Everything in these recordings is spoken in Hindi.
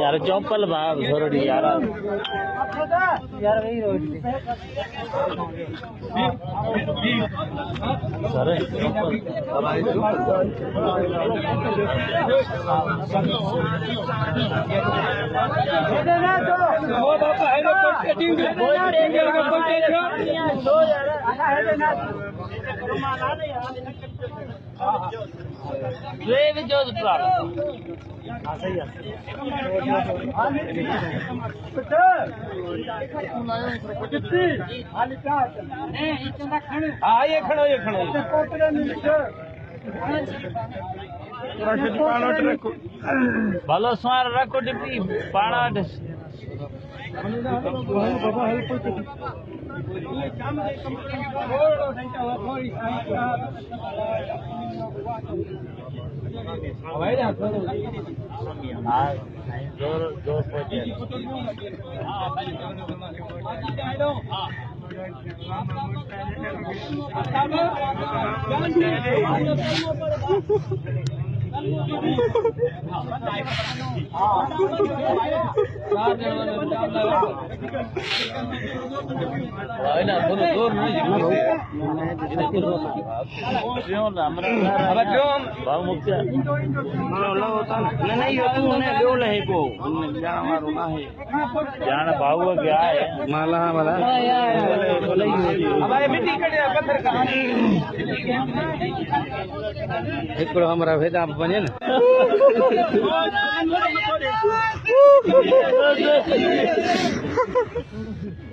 यार चौपल भाव छोड़ी यार यार वही रोड सर भलो स्वार रखो डिप्टी पाणा जोर जोर भाव क्या है माला वाला हमारा भेदा बने ना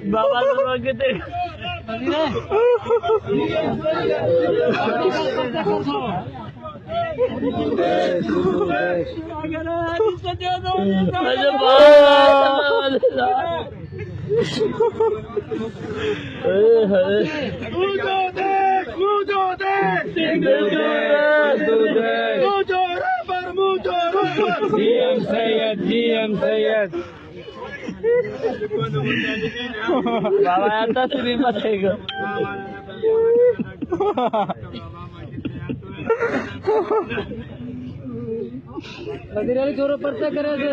बाबा कितने GM Sayyid बाबा आता श्री मचेगा जोरों पर करे